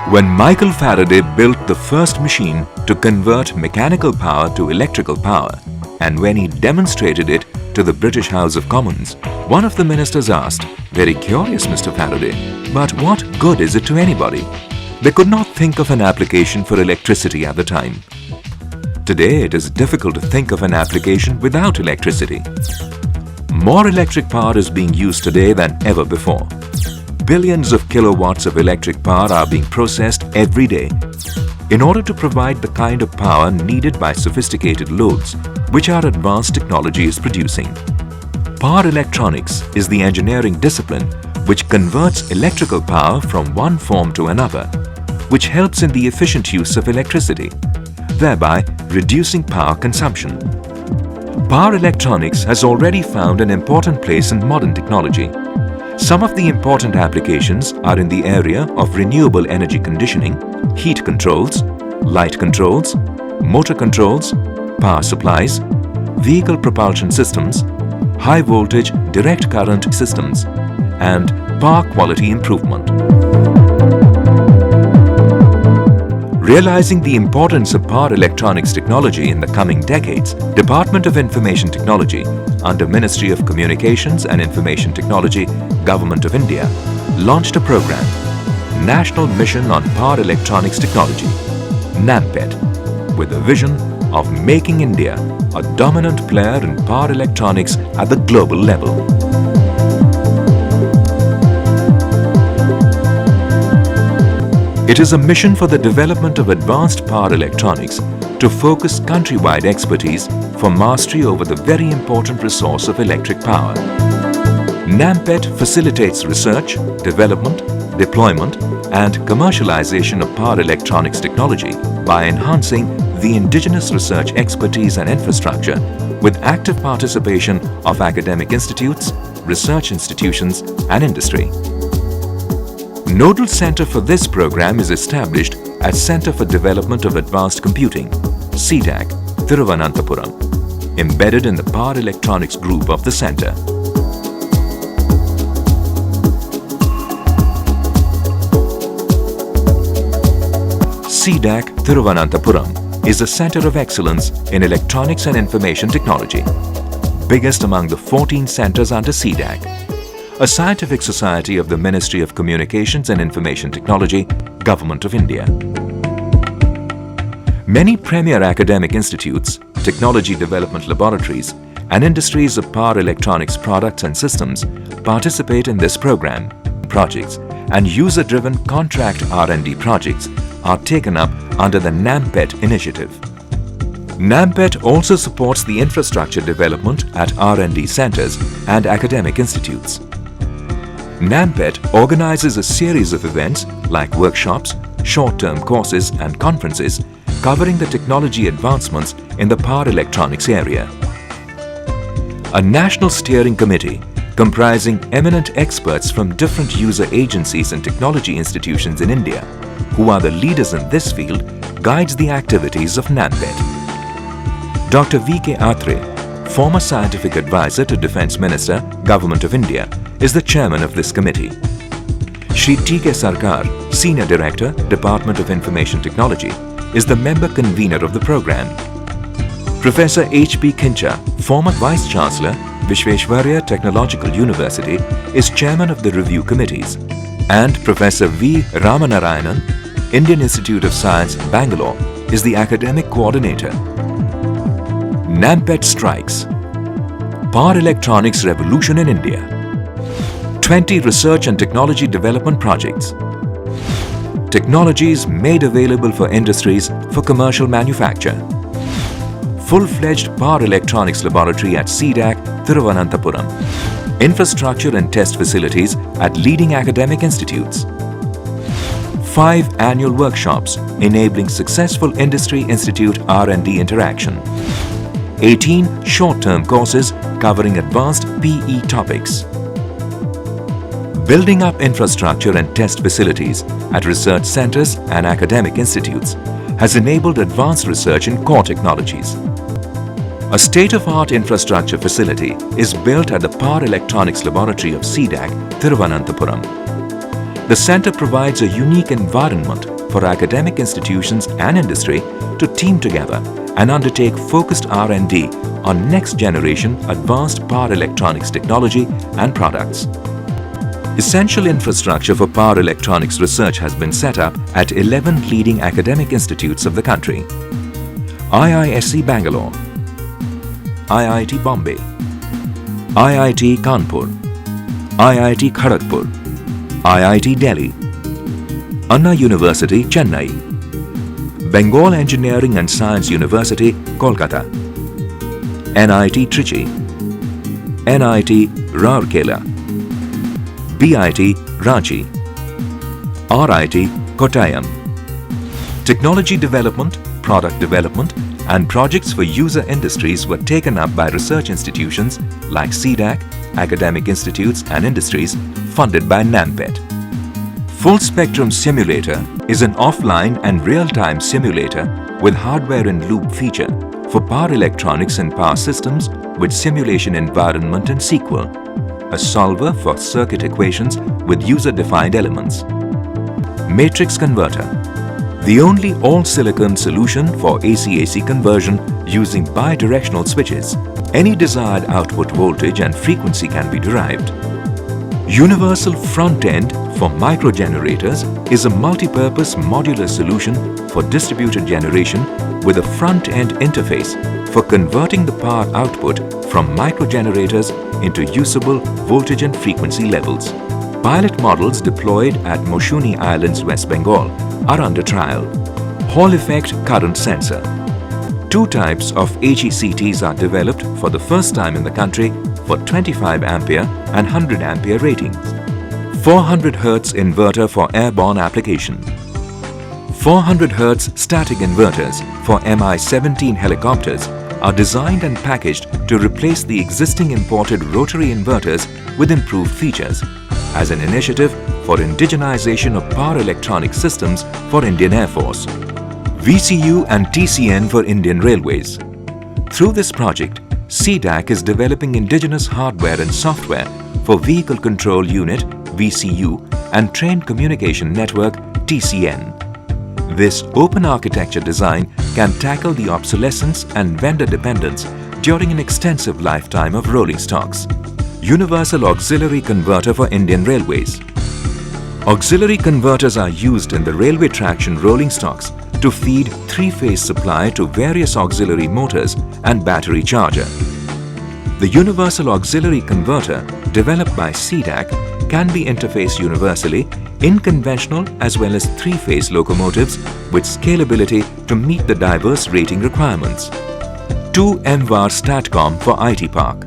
When Michael Faraday built the first machine to convert mechanical power to electrical power, and when he demonstrated it to the British House of Commons, one of the ministers asked, "Very curious, Mr. Faraday, but what good is it to anybody?" They could not think of an application for electricity at the time. Today, it is difficult to think of an application without electricity. More electric power is being used today than ever before. Billions of kilowatts of electric power are being processed every day in order to provide the kind of power needed by sophisticated loads which our advanced technology is producing. Power electronics is the engineering discipline which converts electrical power from one form to another, which helps in the efficient use of electricity, thereby reducing power consumption. Power electronics has already found an important place in modern technology. Some of the important applications are in the area of renewable energy conditioning, heat controls, light controls, motor controls, power supplies, vehicle propulsion systems, high voltage direct current systems, and power quality improvement. Realizing the importance of power electronics technology in the coming decades, Department of Information Technology under Ministry of Communications and Information Technology, Government of India, launched a program, National Mission on Power Electronics Technology, NaMPET, with a vision of making India a dominant player in power electronics at the global level. It is a mission for the development of advanced power electronics to focus countrywide expertise for mastery over the very important resource of electric power. NaMPET facilitates research, development, deployment and commercialization of power electronics technology by enhancing the indigenous research expertise and infrastructure with active participation of academic institutes, research institutions and industry. Nodal center for this program is established at Center for Development of Advanced Computing, CDAC, Thiruvananthapuram, embedded in the Power Electronics Group of the center. CDAC Thiruvananthapuram is a center of excellence in electronics and information technology, biggest among the 14 centers under CDAC, a scientific society of the Ministry of Communications and Information Technology, Government of India. Many premier academic institutes, technology development laboratories, and industries of power electronics products and systems participate in this program. Projects and user-driven contract R&D projects are taken up under the NaMPET initiative. NaMPET also supports the infrastructure development at R&D centers and academic institutes. NaMPET organizes a series of events like workshops, short-term courses and conferences covering the technology advancements in the power electronics area. A national steering committee comprising eminent experts from different user agencies and technology institutions in India, who are the leaders in this field, guides the activities of NaMPET. Dr. V.K. Atre, former scientific advisor to Defence Minister, Government of India, is the chairman of this committee. Shri T.K. Sarkar, Senior Director, Department of Information Technology, is the member convener of the program. Professor H.P. Kincha, former Vice Chancellor, Vishveshwarya Technological University, is chairman of the review committees. And Professor V. Ramanarayanan, Indian Institute of Science, Bangalore, is the academic coordinator. NaMPET strikes. Power Electronics Revolution in India. 20 research and technology development projects. Technologies made available for industries for commercial manufacture. Full-fledged power electronics laboratory at CDAC, Thiruvananthapuram. Infrastructure and test facilities at leading academic institutes. 5 annual workshops enabling successful industry institute R&D interaction. 18 short-term courses covering advanced PE topics. Building up infrastructure and test facilities at research centers and academic institutes has enabled advanced research in core technologies. A state-of-the-art infrastructure facility is built at the Power Electronics Laboratory of CDAC, Thiruvananthapuram. The center provides a unique environment for academic institutions and industry to team together and undertake focused R&D on next-generation advanced power electronics technology and products. Essential infrastructure for power electronics research has been set up at 11 leading academic institutes of the country: IISc Bangalore, IIT Bombay, IIT Kanpur, IIT Kharagpur, IIT Delhi, Anna University Chennai, Bengal Engineering and Science University Kolkata, NIT Trichy, NIT Rourkela, BIT Ranchi, RIT Kottayam. Technology development, product development and projects for user industries were taken up by research institutions like CDAC, academic institutes and industries funded by NaMPET. Full Spectrum Simulator is an offline and real-time simulator with hardware-in-loop feature for power electronics and power systems with simulation environment and SQL, a solver for circuit equations with user-defined elements. Matrix Converter, the only all-silicon solution for AC-AC conversion using bidirectional switches. Any desired output voltage and frequency can be derived. Universal Front-End for Microgenerators is a multi-purpose modular solution for distributed generation with a front-end interface for converting the power output from microgenerators into usable voltage and frequency levels. Pilot models deployed at Moshuni Islands, West Bengal are under trial. Hall effect current sensor. Two types of HECTs are developed for the first time in the country for 25 ampere and 100 ampere ratings. 400 Hz inverter for airborne application. 400 Hz static inverters for Mi-17 helicopters are designed and packaged to replace the existing imported rotary inverters with improved features as an initiative for indigenization of power electronic systems for Indian Air Force. VCU and TCN for Indian Railways. Through this project, CDAC is developing indigenous hardware and software for Vehicle Control Unit (VCU) and Train Communication Network (TCN). This open architecture design can tackle the obsolescence and vendor dependence during an extensive lifetime of rolling stocks. Universal Auxiliary Converter for Indian Railways. Auxiliary converters are used in the railway traction rolling stocks to feed three-phase supply to various auxiliary motors and battery charger. The Universal Auxiliary Converter developed by CDAC can be interfaced universally in conventional as well as three-phase locomotives with scalability to meet the diverse rating requirements. 2 MVAR STATCOM for IT Park.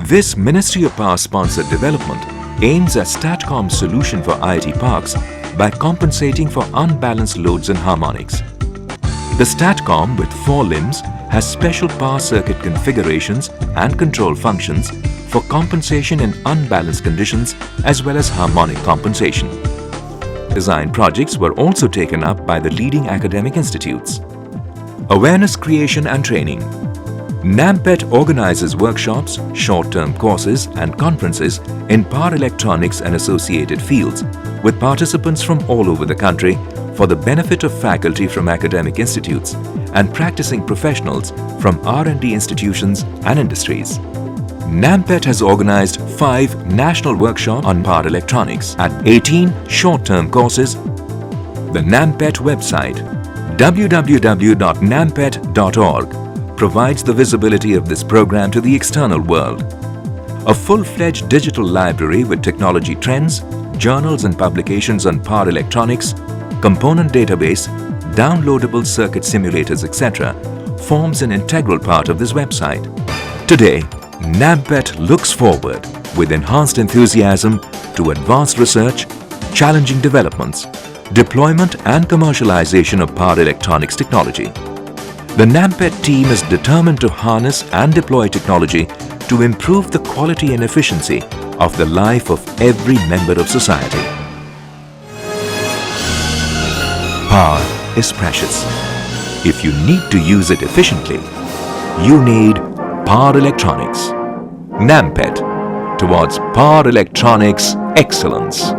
This Ministry of Power sponsored development aims at STATCOM solution for IT parks by compensating for unbalanced loads and harmonics. The STATCOM with 4 limbs has special power circuit configurations and control functions for compensation in unbalanced conditions as well as harmonic compensation. Design projects were also taken up by the leading academic institutes. Awareness creation and training. NaMPET organizes workshops, short-term courses and conferences in power electronics and associated fields with participants from all over the country for the benefit of faculty from academic institutes and practicing professionals from R&D institutions and industries. NaMPET has organized 5 national workshops on power electronics and 18 short-term courses. The NaMPET website www.nampet.org provides the visibility of this program to the external world. A full-fledged digital library with technology trends, journals and publications on power electronics, component database, downloadable circuit simulators, etc. forms an integral part of this website. Today, NaMPET looks forward with enhanced enthusiasm to advanced research, challenging developments, deployment and commercialization of power electronics technology. The NaMPET team is determined to harness and deploy technology to improve the quality and efficiency of the life of every member of society. Power is precious. If you need to use it efficiently, you need power electronics. NaMPET, towards power electronics excellence.